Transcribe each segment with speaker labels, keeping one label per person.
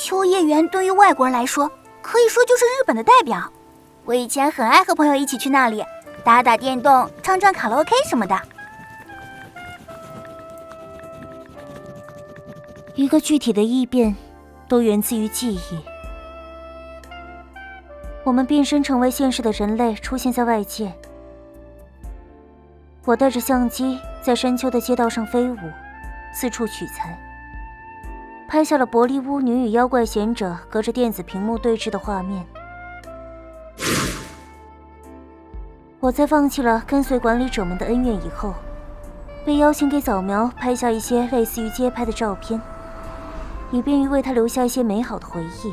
Speaker 1: 秋叶原对于外国人来说，可以说就是日本的代表。我以前很爱和朋友一起去那里，打打电动，唱唱卡拉 OK 什么的。
Speaker 2: 一个具体的异变，都源自于记忆。我们变身成为现实的人类，出现在外界。我带着相机在山丘的街道上飞舞，四处取材，拍下了柏利乌女与妖怪贤者隔着电子屏幕对峙的画面。我在放弃了跟随管理者们的恩怨以后，被邀请给早苗拍下一些类似于街拍的照片，以便于为他留下一些美好的回忆。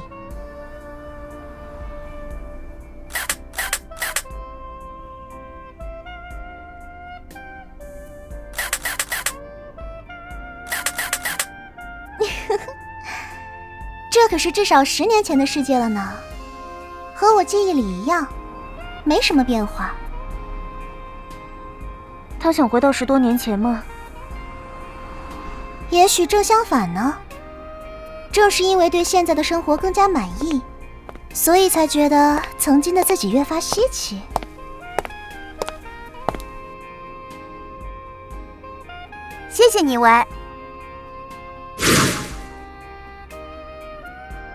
Speaker 1: 这可是至少10年前的世界了呢，和我记忆里一样，没什么变化。
Speaker 2: 他想回到10多年前吗？
Speaker 1: 也许正相反呢。正是因为对现在的生活更加满意，所以才觉得曾经的自己越发稀奇。谢谢你，喂。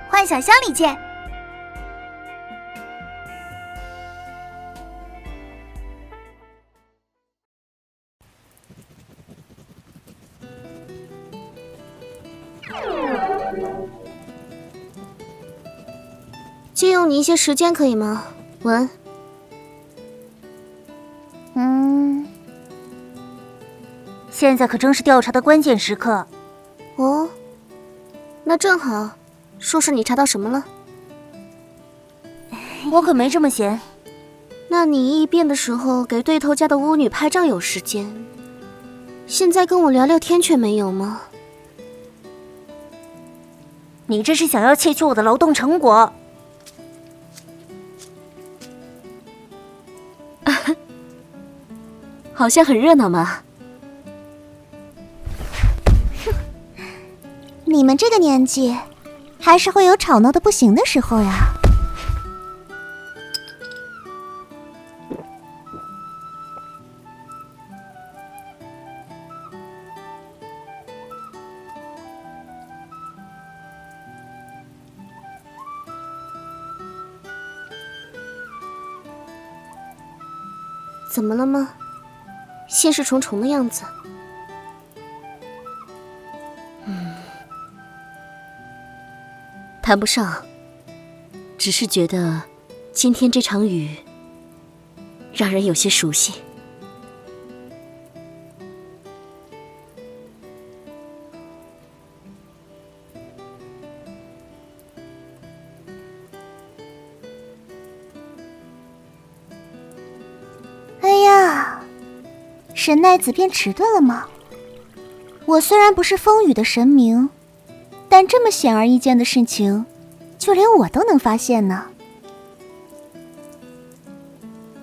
Speaker 1: 幻想乡里见。
Speaker 3: 借用你一些时间可以吗？文。
Speaker 2: 现在可正是调查的关键时刻。
Speaker 3: 哦，那正好，说说你查到什么了？
Speaker 2: 我可没这么闲。
Speaker 3: 那你异变的时候给对头家的巫女拍照有时间，现在跟我聊聊天却没有吗？
Speaker 2: 你这是想要窃取我的劳动成果？
Speaker 3: 好像很热闹嘛。
Speaker 1: 你们这个年纪，还是会有吵闹的不行的时候呀。
Speaker 3: 怎么了吗？心事重重的样子。谈不上，只是觉得今天这场雨让人有些熟悉。
Speaker 1: 哎呀，神奈子变迟钝了吗？我虽然不是风雨的神明，但这么显而易见的事情，就连我都能发现呢。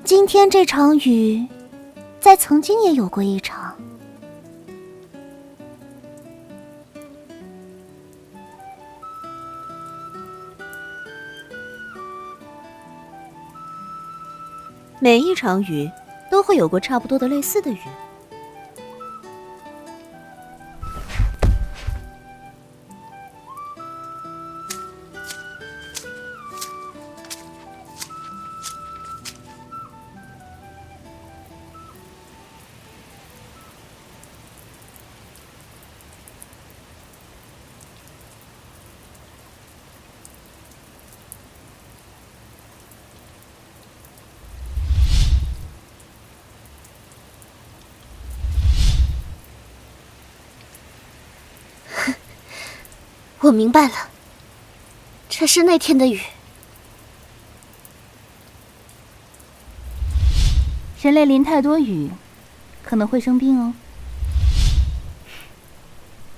Speaker 1: 今天这场雨，在曾经也有过一场。
Speaker 4: 每一场雨都会有过差不多的类似的雨。
Speaker 3: 我明白了，这是那天的雨。
Speaker 5: 人类淋太多雨，可能会生病哦。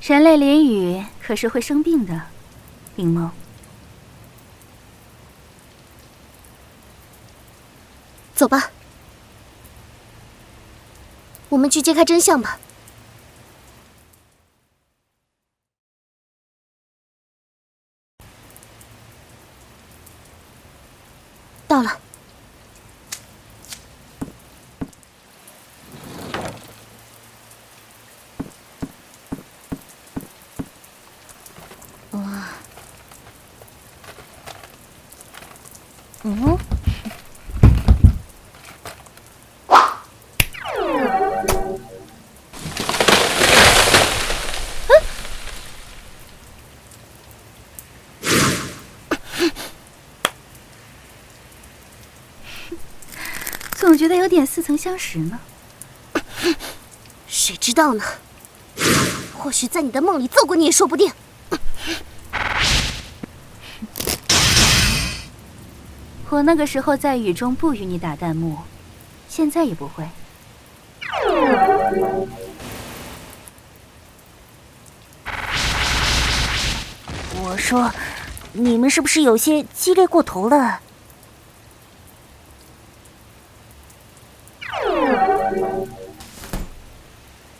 Speaker 5: 人类淋雨可是会生病的，灵猫。
Speaker 3: 走吧，我们去揭开真相吧。到了。
Speaker 5: 总觉得有点似曾相识呢。
Speaker 3: 谁知道呢？或许在你的梦里揍过你也说不定。
Speaker 5: 我那个时候在雨中不与你打弹幕，现在也不会。
Speaker 2: 我说，你们是不是有些激烈过头了？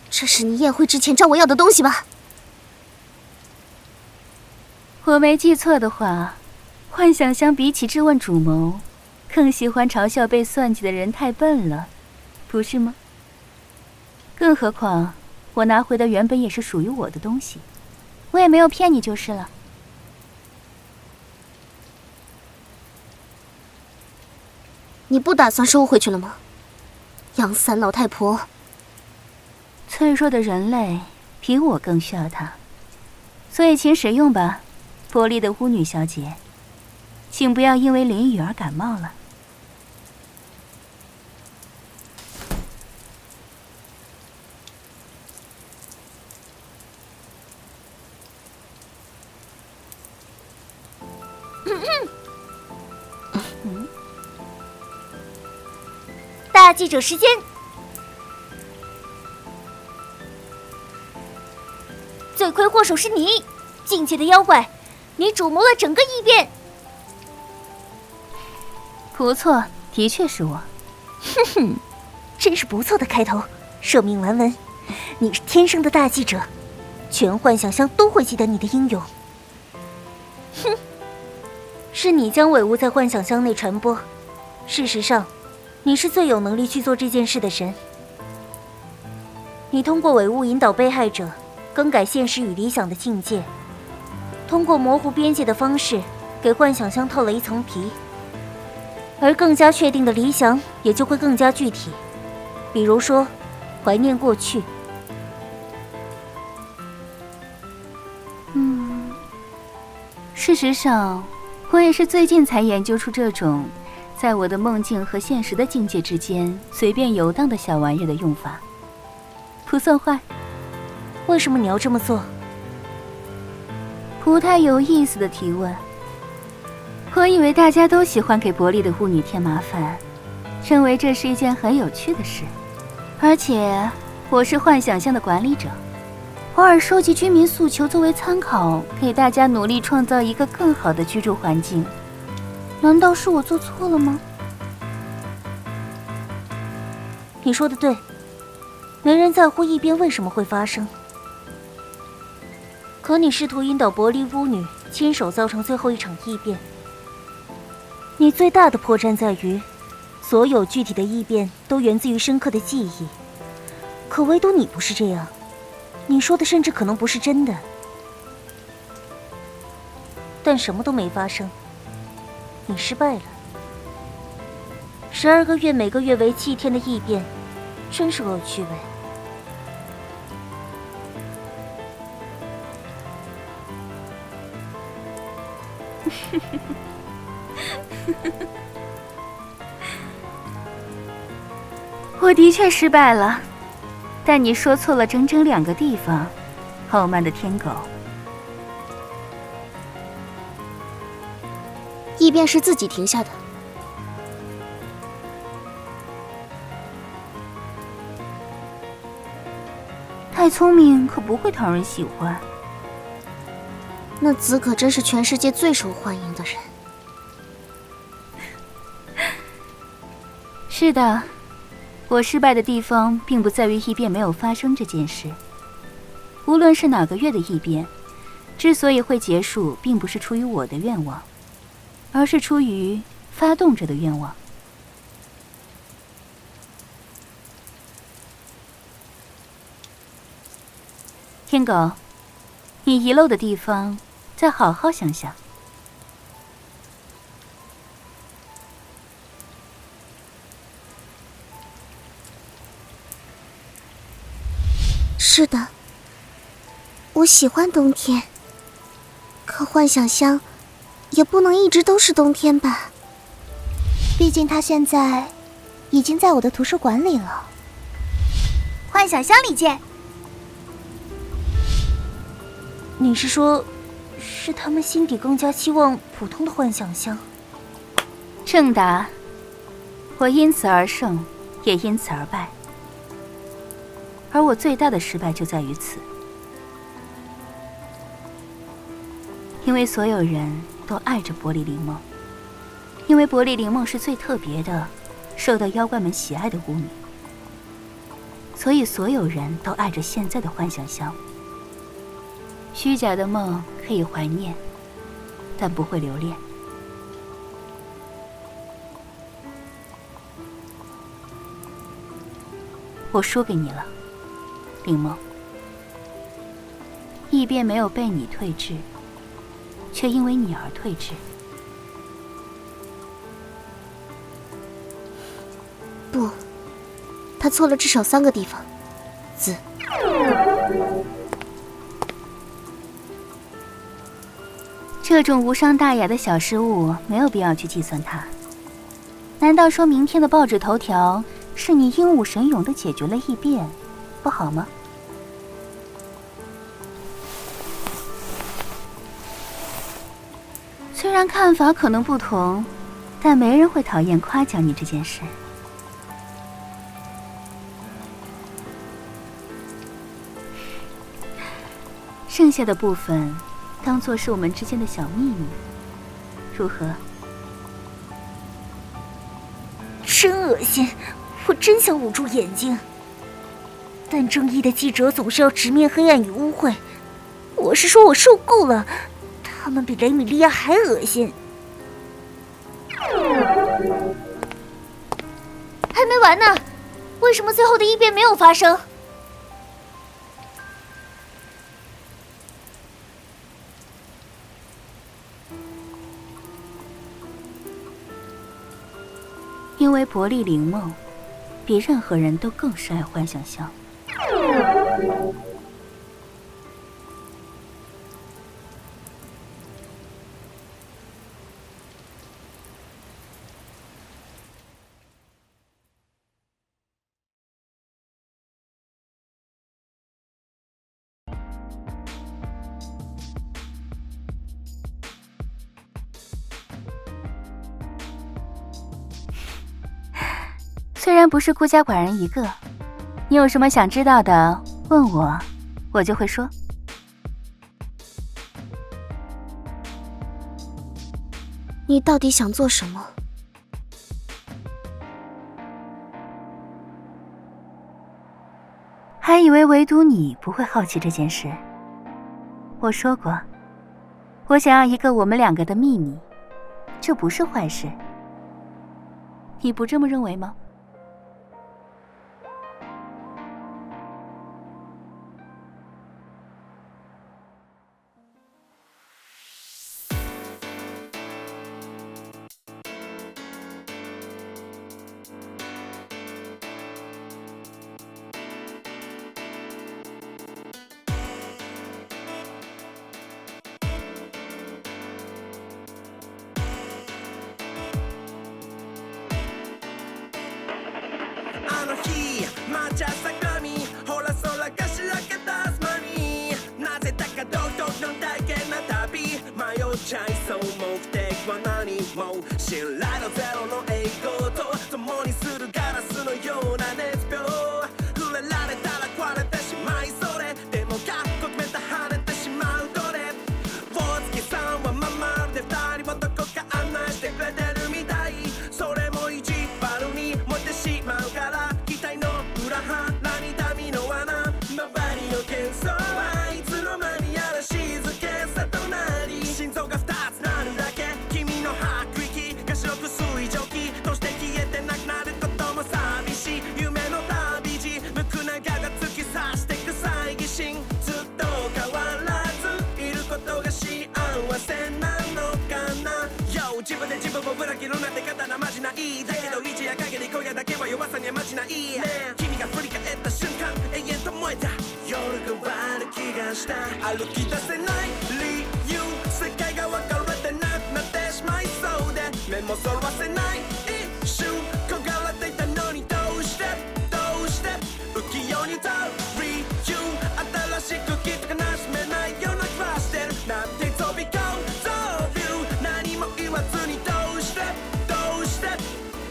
Speaker 3: 这是你宴会之前找我要的东西吧？
Speaker 5: 我没记错的话，幻想相比起质问主谋，更喜欢嘲笑被算计的人太笨了，不是吗？更何况，我拿回的原本也是属于我的东西，我也没有骗你就是了。
Speaker 3: 你不打算收回去了吗？杨三老太婆。
Speaker 5: 脆弱的人类比我更需要它，所以请使用吧，玻璃的巫女小姐，请不要因为淋雨而感冒了。
Speaker 2: 大记者时间。罪魁祸首是你，境界的妖怪，你主谋了整个异变。
Speaker 5: 不错，的确是我。
Speaker 2: 哼哼，真是不错的开头。赦命完文，你是天生的大记者，全幻想乡都会记得你的英勇。哼，是你将伪物在幻想乡内传播。事实上，你是最有能力去做这件事的人。你通过伪物引导被害者更改现实与理想的境界，通过模糊边界的方式给幻想乡透了一层皮，而更加确定的理想也就会更加具体，比如说怀念过去。
Speaker 5: 事实上，我也是最近才研究出这种在我的梦境和现实的境界之间随便游荡的小玩意儿的用法，不算坏。
Speaker 2: 为什么你要这么做？
Speaker 5: 不太有意思的提问。我以为大家都喜欢给伯利的巫女添麻烦，认为这是一件很有趣的事。而且我是幻想乡的管理者，偶尔收集居民诉求作为参考，给大家努力创造一个更好的居住环境。难道是我做错了吗？
Speaker 2: 你说的对，没人在乎异变为什么会发生。可你试图引导伯利巫女亲手造成最后一场异变。你最大的破绽在于，所有具体的异变都源自于深刻的记忆，可唯独你不是这样。你说的甚至可能不是真的，但什么都没发生，你失败了。12个月，每个月为7天的异变，真是恶趣味。
Speaker 5: 我的确失败了，但你说错了整整2个地方，傲慢的天狗。
Speaker 3: 异变是自己停下的。
Speaker 5: 太聪明可不会讨人喜欢。
Speaker 3: 那子可真是全世界最受欢迎的人。
Speaker 5: 是的，我失败的地方并不在于异变没有发生这件事。无论是哪个月的异变，之所以会结束，并不是出于我的愿望，而是出于发动着的愿望。天狗，你遗漏的地方，再好好想想。
Speaker 3: 是的，我喜欢冬天，可幻想乡也不能一直都是冬天吧？
Speaker 1: 毕竟它现在已经在我的图书馆里了。
Speaker 2: 幻想乡里见。你是说，是他们心底更加希望普通的幻想乡？
Speaker 5: 正达，我因此而胜，也因此而败。而我最大的失败就在于此，因为所有人都爱着伯利灵梦，因为伯利灵梦是最特别的，受到妖怪们喜爱的巫女，所以所有人都爱着现在的幻想乡。虚假的梦可以怀念，但不会留恋。我输给你了，灵梦。异变没有被你退治，却因为你而退治。
Speaker 3: 不，他错了至少3个地方。子，
Speaker 5: 这种无伤大雅的小失误，没有必要去计算它。难道说明天的报纸头条是你英武神勇地解决了异变，不好吗？虽然看法可能不同，但没人会讨厌夸奖你这件事。剩下的部分当作是我们之间的小秘密，如何？
Speaker 2: 真恶心，我真想捂住眼睛。但正义的记者总是要直面黑暗与污秽。我是说，我受够了，他们比雷米利亚还恶心。还没完呢，为什么最后的异变没有发生？
Speaker 5: 因为伯利灵梦比任何人都更是爱幻想乡。虽然不是孤家寡人一个，你有什么想知道的，问我，我就会说。
Speaker 3: 你到底想做什么？
Speaker 5: 还以为唯独你不会好奇这件事。我说过，我想要一个我们2个的秘密，这不是坏事。你不这么认为吗？
Speaker 6: あの日抹茶坂にほら空がしらけた隙間になぜだか独特の体験な旅迷っちゃいそう目的は何も信頼のゼロの栄光と共にするガラスのような熱病触れられたら壊れてしまいそれでもかっこ決めた晴れてしまうどれ大月さんはまるで2人をどこか案内してくれてるみたいそれも意地悪に燃えてしまうから期待の裏腹に旅の穴周りの喧騒はいつの間にやら静けさとなり心臓が2つなるだけ君の吐く息が白くす断した歩き出せない理由世界が分かれてなくなってしまいそうで目もそらせない一瞬焦がれていたのにどうして浮世に歌う理由新しくきっと悲しめないような気はしてるなんて飛び込むそうビュー何も言わずにどうして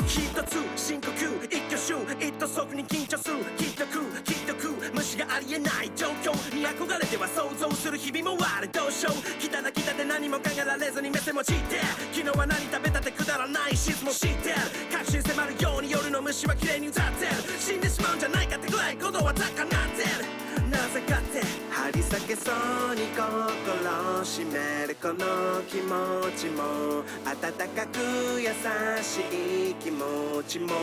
Speaker 6: 一つ深呼吸一挙手一投足に緊張するきっと食う虫がありえない状況に憧れては想像する日々もあれどうしよう来たで何も考えられずに目線もちって昨日は何食べたってくだらないシスも知ってる確信迫るように夜の虫は綺麗に歌ってる死んでしまうんじゃないかってぐらい鼓動は高鳴ってるなぜかって張り裂けそうに心を締めるこの気持ちも温かく優しい気持ちも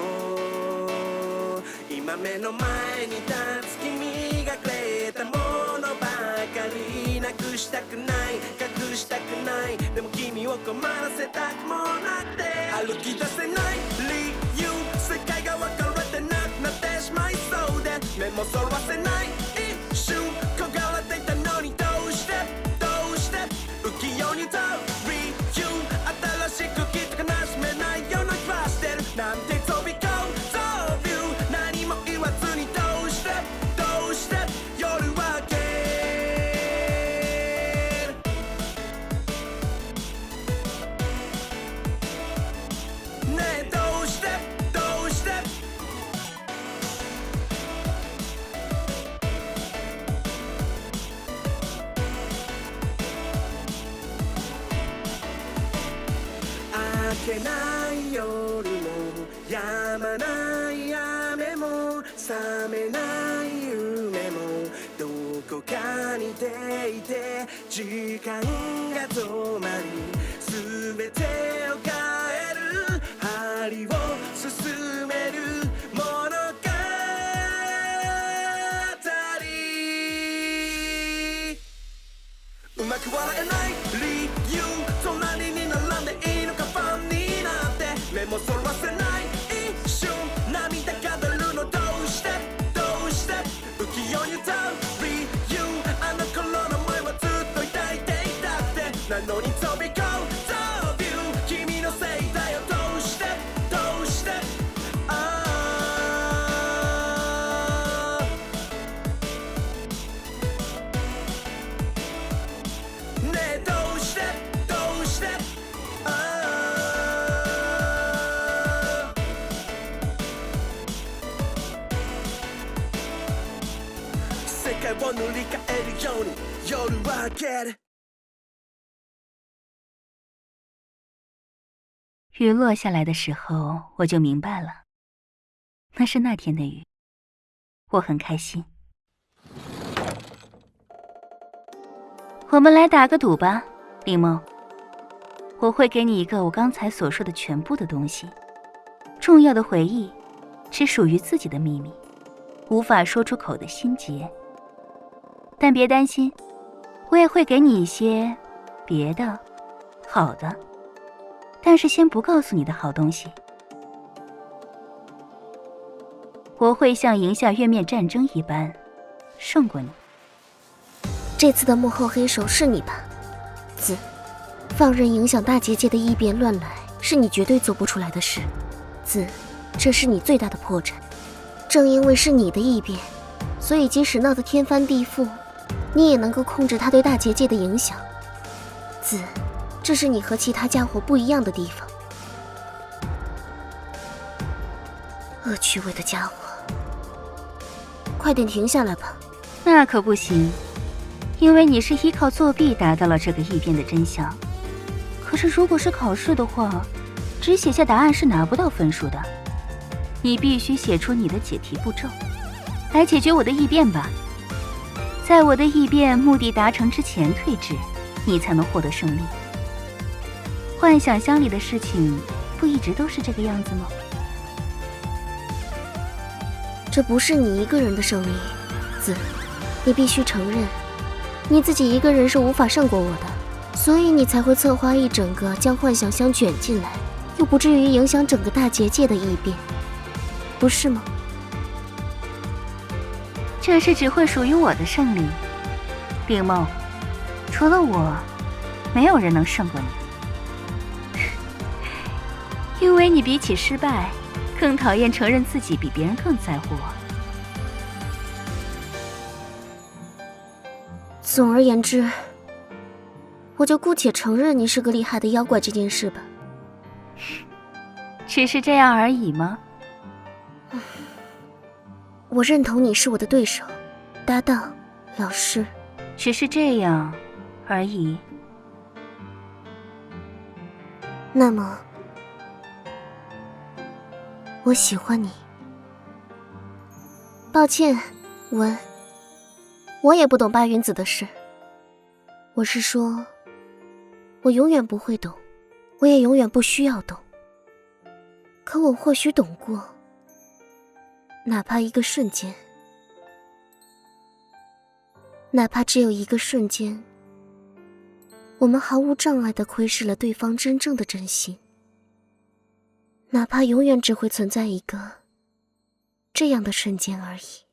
Speaker 6: 今目の前に立つ君がくれたものばかりなくしたくない隠したくないでも君を困らせたくもなくて歩き出せない理由世界が分かれてなくなってしまいそうで目もそらせない一瞬焦がれていたのにどうして浮世に歌う理由新しくきっと悲しめないような気はしてるなんて飛び込むそうビュー何も言わずにどうして夜は明けるねえどうして明けない夜も止まない雨も覚めない夢もどこかに出いて時間が止まり全てを変える針を進める物語うまく笑えない理由隣に並んでいいのかファンになって目もそらせない一瞬涙が出るのどうして浮世に歌う理由あの頃の前はずっと抱いていたってなのに飛び込むそうビュー君のせいだよどうしてねえどうして世界を塗り替えるように夜は明ける
Speaker 5: 雨落下来的时候，我就明白了，那是那天的雨。我很开心。我们来打个赌吧，林梦。我会给你一个我刚才所说的全部的东西，重要的回忆，只属于自己的秘密，无法说出口的心结。但别担心，我也会给你一些别的好的，但是先不告诉你的好东西。我会像赢下月面战争一般胜过你。
Speaker 3: 这次的幕后黑手是你吧，子？放任影响大结界的异变乱来，是你绝对做不出来的事。子，这是你最大的破绽。正因为是你的异变，所以即使闹得天翻地覆，你也能够控制它对大结界的影响。子，这是你和其他家伙不一样的地方。恶趣味的家伙，快点停下来吧。
Speaker 5: 那可不行，因为你是依靠作弊达到了这个异变的真相。可是如果是考试的话，只写下答案是拿不到分数的。你必须写出你的解题步骤，来解决我的异变吧。在我的异变目的达成之前退制，你才能获得胜利。幻想乡里的事情不一直都是这个样子吗？
Speaker 3: 这不是你一个人的胜利，子，你必须承认，你自己一个人是无法胜过我的，所以你才会策划一整个将幻想乡卷进来，又不至于影响整个大结界的异变，不是吗？
Speaker 5: 这是只会属于我的胜利，令梦，除了我，没有人能胜过你。因为你比起失败，更讨厌承认自己比别人更在乎我。
Speaker 3: 总而言之，我就姑且承认你是个厉害的妖怪这件事吧。
Speaker 5: 只是这样而已吗？
Speaker 3: 我认同你是我的对手、搭档、老师。
Speaker 5: 只是这样而已。
Speaker 3: 那么，我喜欢你。抱歉，文，我也不懂八云子的事。我是说，我永远不会懂，我也永远不需要懂。可我或许懂过，哪怕一个瞬间，哪怕只有一个瞬间，我们毫无障碍地窥视了对方真正的真心，哪怕永远只会存在一个这样的瞬间而已。